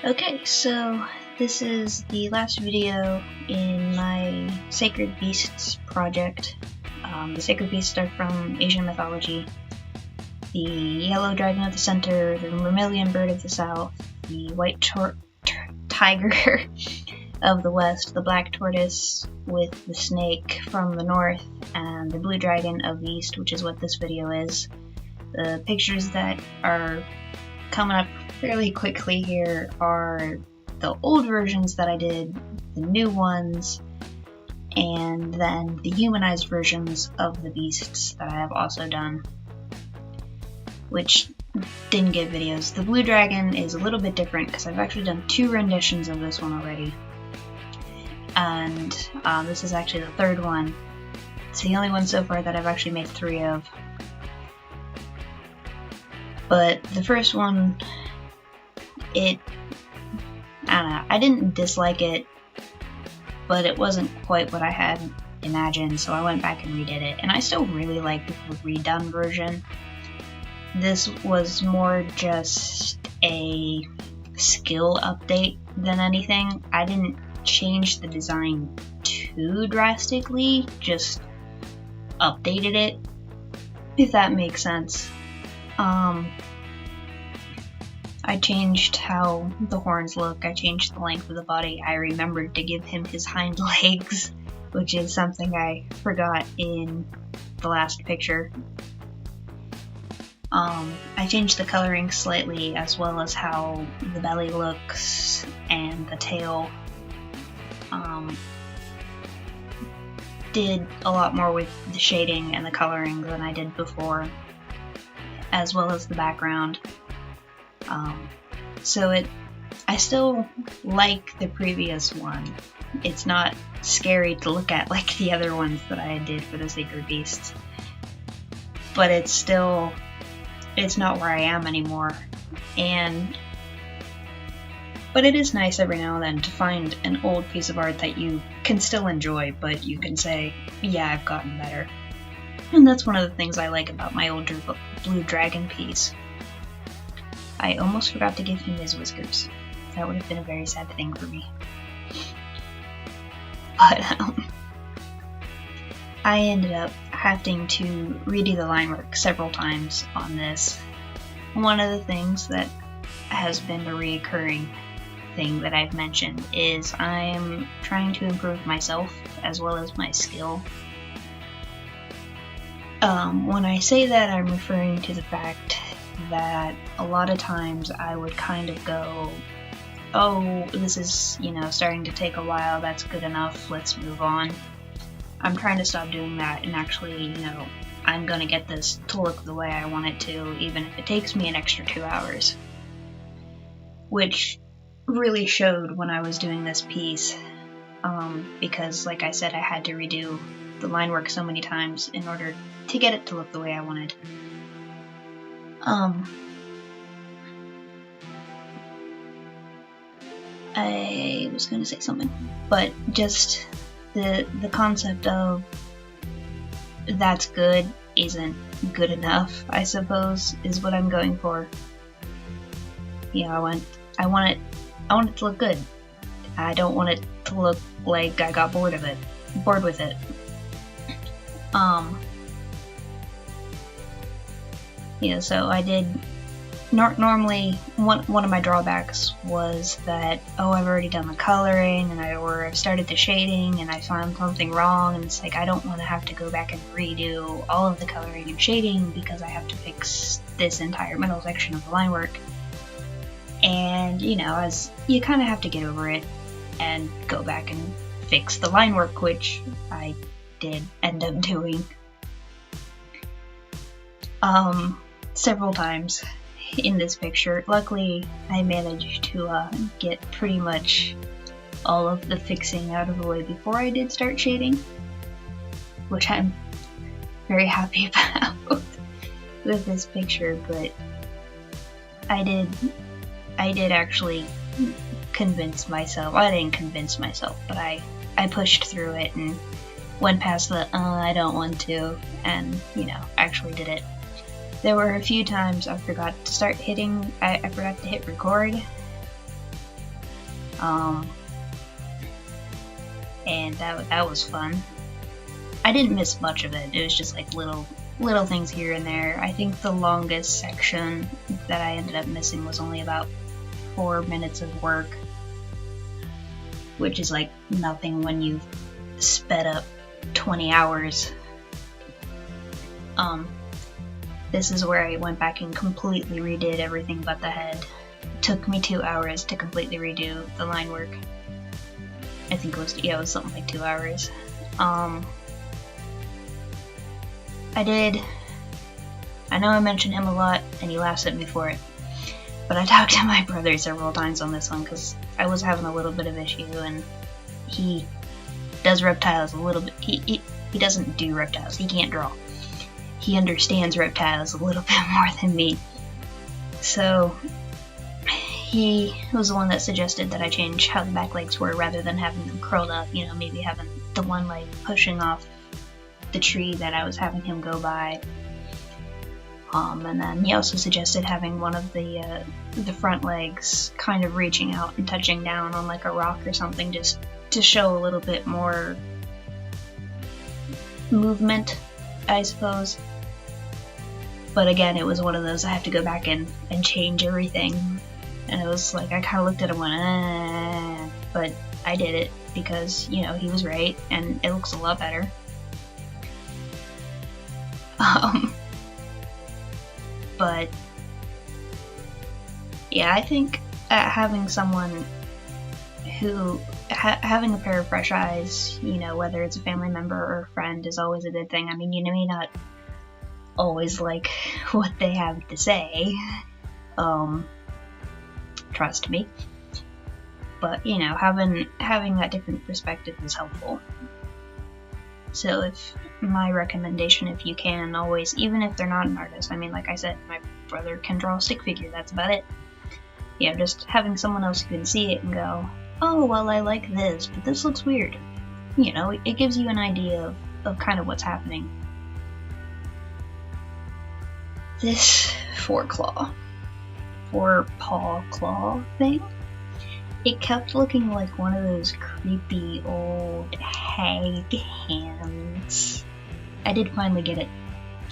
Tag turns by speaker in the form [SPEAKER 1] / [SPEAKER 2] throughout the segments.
[SPEAKER 1] Okay, so this is the last video in my Sacred Beasts project. The Sacred Beasts are from Asian mythology. The yellow dragon of the center, the vermilion bird of the south, the white tiger of the west, the black tortoise with the snake from the north, and the blue dragon of the east, which is what this video is. The pictures that are coming up fairly quickly here are the old versions that I did, the new ones, and then the humanized versions of the beasts that I have also done, which didn't get videos. The blue dragon is a little bit different because I've actually done 2 renditions of this one already, and this is actually the 3rd one. It's the only one so far that I've actually made 3 of. But the first one, I don't know, I didn't dislike it, but it wasn't quite what I had imagined, so I went back and redid it, and I still really like the redone version. This was more just a skill update than anything. I didn't change the design too drastically, just updated it, if that makes sense. I changed how the horns look, I changed the length of the body, I remembered to give him his hind legs, which is something I forgot in the last picture. I changed the coloring slightly, as well as how the belly looks and the tail. Did a lot more with the shading and the coloring than I did before, as well as the background. I still like the previous one. It's not scary to look at like the other ones that I did for the Sacred Beasts, but it's not where I am anymore. But it is nice every now and then to find an old piece of art that you can still enjoy, but you can say, yeah, I've gotten better. And that's one of the things I like about my old blue dragon piece. I almost forgot to give him his whiskers. That would have been a very sad thing for me. But I ended up having to redo the line work several times on this. One of the things that has been a reoccurring thing that I've mentioned is I'm trying to improve myself as well as my skill. When I say that, I'm referring to the fact that a lot of times I would kind of go, oh, this is, starting to take a while, that's good enough, let's move on. I'm trying to stop doing that and actually, I'm gonna get this to look the way I want it to, even if it takes me an extra 2 hours. Which really showed when I was doing this piece, because like I said, I had to redo the line work so many times in order to get it to look the way I wanted. I was going to say something, but just the concept of that's good isn't good enough, I suppose, is what I'm going for. I want it to look good. I don't want it to look like I got bored with it. So I did. Normally, one of my drawbacks was that, I've already done the coloring, or I've started the shading, and I found something wrong, and it's like, I don't want to have to go back and redo all of the coloring and shading because I have to fix this entire middle section of the line work. And, as you kind of have to get over it and go back and fix the line work, which I did end up doing. Several times in this picture. Luckily, I managed to get pretty much all of the fixing out of the way before I did start shading, which I'm very happy about with this picture, but I did actually convince myself. I didn't convince myself, but I pushed through it and went past the I don't want to, and actually did it. There were a few times I forgot to hit record, And that was fun. I didn't miss much of it. It was just like little things here and there. I think the longest section that I ended up missing was only about 4 minutes of work, which is like nothing when you've sped up 20 hours. This is where I went back and completely redid everything but the head. It took me 2 hours to completely redo the line work. I think it was something like 2 hours. I know I mentioned him a lot, and he laughs at me for it, but I talked to my brother several times on this one, because I was having a little bit of issue, and he does reptiles a little bit. He doesn't do reptiles, he can't draw. He understands reptiles a little bit more than me. So, he was the one that suggested that I change how the back legs were rather than having them curled up, maybe having the one leg pushing off the tree that I was having him go by. And then he also suggested having one of the front legs kind of reaching out and touching down on like a rock or something, just to show a little bit more movement, I suppose. But again, it was one of those I have to go back and change everything. And it was like, I kind of looked at him and went, but I did it because, he was right, and it looks a lot better. But yeah, I think having someone having a pair of fresh eyes, whether it's a family member or a friend, is always a good thing. I mean, you may not always like what they have to say, trust me, but having that different perspective is helpful. So if my recommendation, if you can, always, even if they're not an artist, I mean, like I said, my brother can draw a stick figure, that's about it. Just having someone else who can see it and go, oh, well, I like this, but this looks weird. It gives you an idea of kind of what's happening. This four-paw claw thing, it kept looking like one of those creepy old hag hands. I did finally get it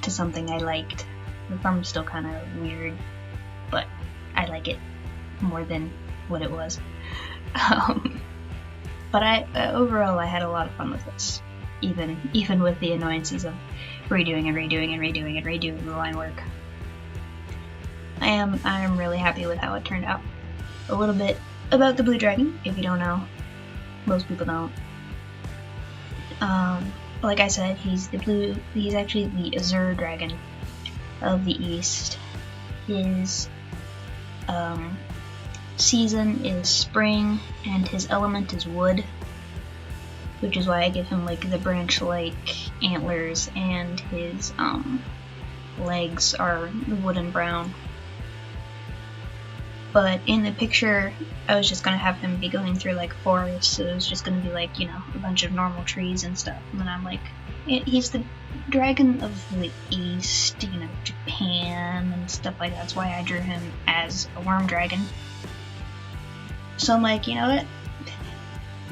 [SPEAKER 1] to something I liked. The thumb's still kind of weird, but I like it more than what it was. But overall I had a lot of fun with this, even with the annoyances of redoing the line work. I am really happy with how it turned out. A little bit about the blue dragon, if you don't know. Most people don't. Like I said, he's actually the Azure Dragon of the East. His season is spring, and his element is wood, which is why I give him like the branch-like antlers, and his legs are the wooden brown. But in the picture, I was just gonna have him be going through like forests, so it was just gonna be like, a bunch of normal trees and stuff. And then I'm like, he's the dragon of the East, Japan and stuff like that. That's why I drew him as a worm dragon. So I'm like, you know what?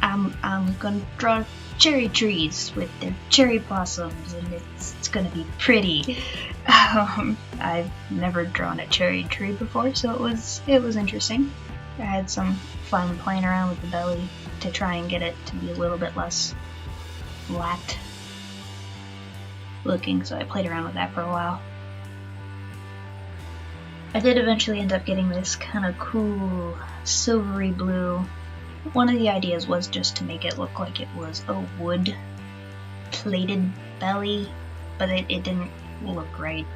[SPEAKER 1] I'm gonna draw cherry trees with their cherry blossoms, and it's gonna be pretty. I've never drawn a cherry tree before, so it was interesting. I had some fun playing around with the belly to try and get it to be a little bit less flat looking, so I played around with that for a while. I did eventually end up getting this kind of cool silvery blue. One of the ideas was just to make it look like it was a wood plated belly, but it didn't look right.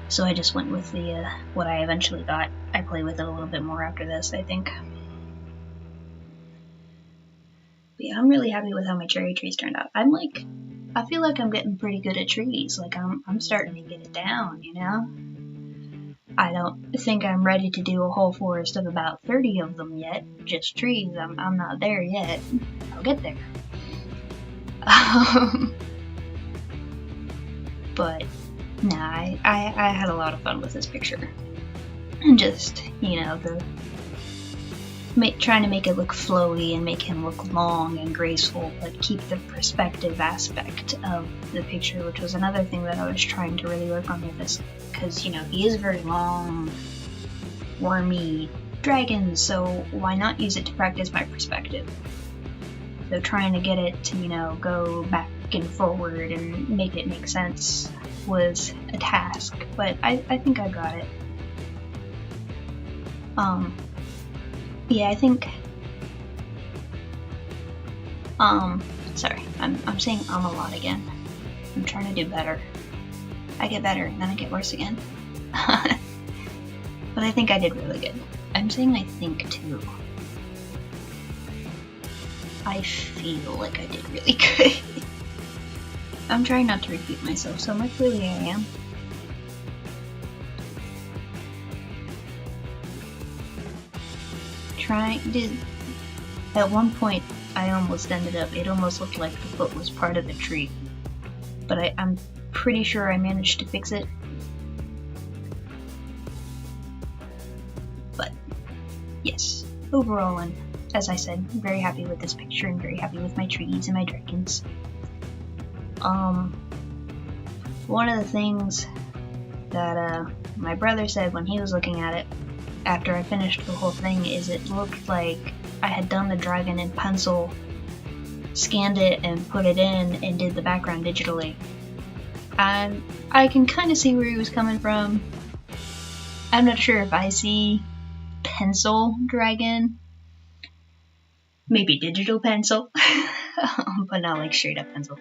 [SPEAKER 1] So I just went with the what I eventually got. I play with it a little bit more after this, I think. But yeah, I'm really happy with how my cherry trees turned out. I feel like I'm getting pretty good at trees. Like I'm starting to get it down, I don't think I'm ready to do a whole forest of about 30 of them yet. Just trees. I'm not there yet. I'll get there. But nah, I had a lot of fun with this picture. And just, trying to make it look flowy and make him look long and graceful, but keep the perspective aspect of the picture, which was another thing that I was trying to really work on with this, because, you know, he is a very long, wormy dragon, so why not use it to practice my perspective? So trying to get it to, you know, go back and forward and make it make sense was a task, but I think I got it. Yeah, I think, sorry, I'm saying a lot again. I'm trying to do better. I get better, and then I get worse again. But I think I did really good. I'm saying I think, too. I feel like I did really good. I'm trying not to repeat myself so much, clearly I am. At one point, I almost ended up, it almost looked like the foot was part of the tree. But I'm pretty sure I managed to fix it. But, yes, overall, and as I said, I'm very happy with this picture and very happy with my trees and my dragons. One of the things that my brother said when he was looking at it after I finished the whole thing is it looked like I had done the dragon in pencil, scanned it and put it in, and did the background digitally. And I can kind of see where he was coming from. I'm not sure if I see pencil dragon, maybe digital pencil, but not like straight up pencil.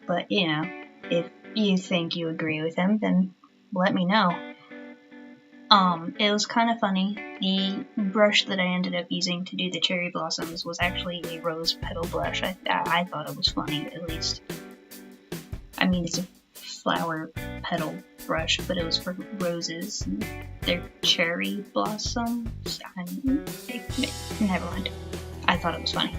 [SPEAKER 1] But, you know, if you think you agree with him, then let me know. It was kind of funny. The brush that I ended up using to do the cherry blossoms was actually a rose petal brush. I thought it was funny, at least. I mean, it's a flower petal brush, but it was for roses. And they're cherry blossoms. Never mind. I thought it was funny.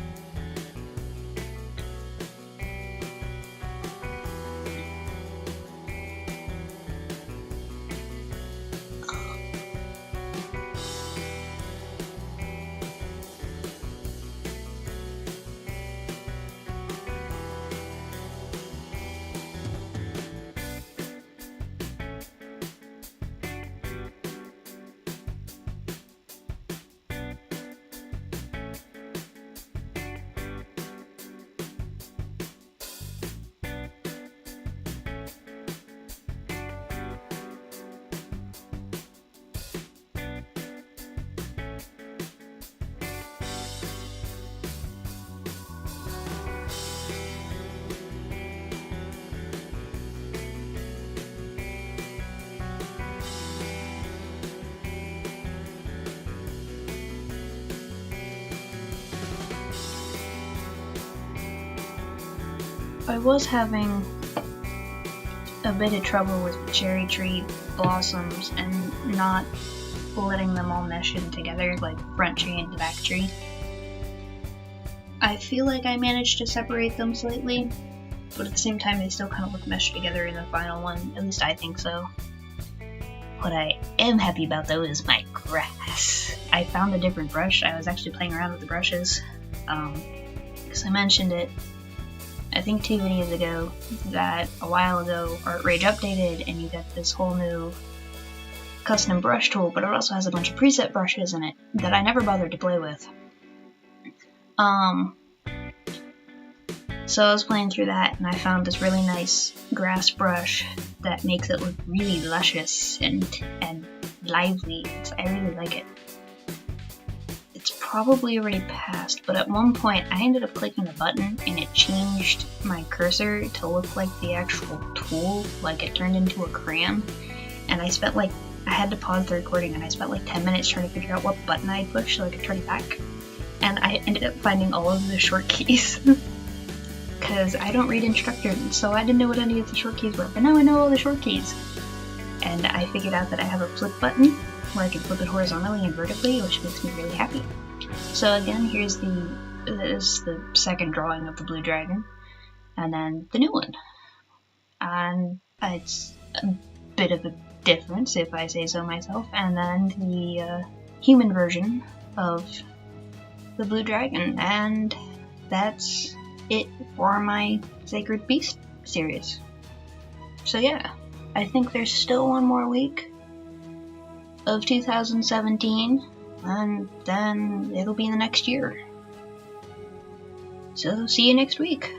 [SPEAKER 1] I was having a bit of trouble with cherry tree blossoms and not letting them all mesh in together, like the front tree and the back tree. I feel like I managed to separate them slightly, but at the same time they still kind of look meshed together in the final one, at least I think so. What I am happy about though is my grass. I found a different brush. I was actually playing around with the brushes, because I mentioned it I think 2 videos ago that a while ago Art Rage updated and you get this whole new custom brush tool, but it also has a bunch of preset brushes in it that I never bothered to play with. So I was playing through that and I found this really nice grass brush that makes it look really luscious and lively. I really like it. It's probably already passed, but at one point I ended up clicking a button and it changed my cursor to look like the actual tool, like it turned into a crayon, and I had to pause the recording and I spent like 10 minutes trying to figure out what button I pushed so I could turn it back, and I ended up finding all of the short keys because I don't read instructions, so I didn't know what any of the short keys were, but now I know all the short keys, and I figured out that I have a flip button where I can flip it horizontally and vertically, which makes me really happy. So again, here's the second drawing of the blue dragon, and then the new one. And it's a bit of a difference, if I say so myself. And then the human version of the Blue Dragon, and that's it for my Sacred Beast series. So yeah, I think there's still one more week of 2017, and then it'll be the next year. So see you next week.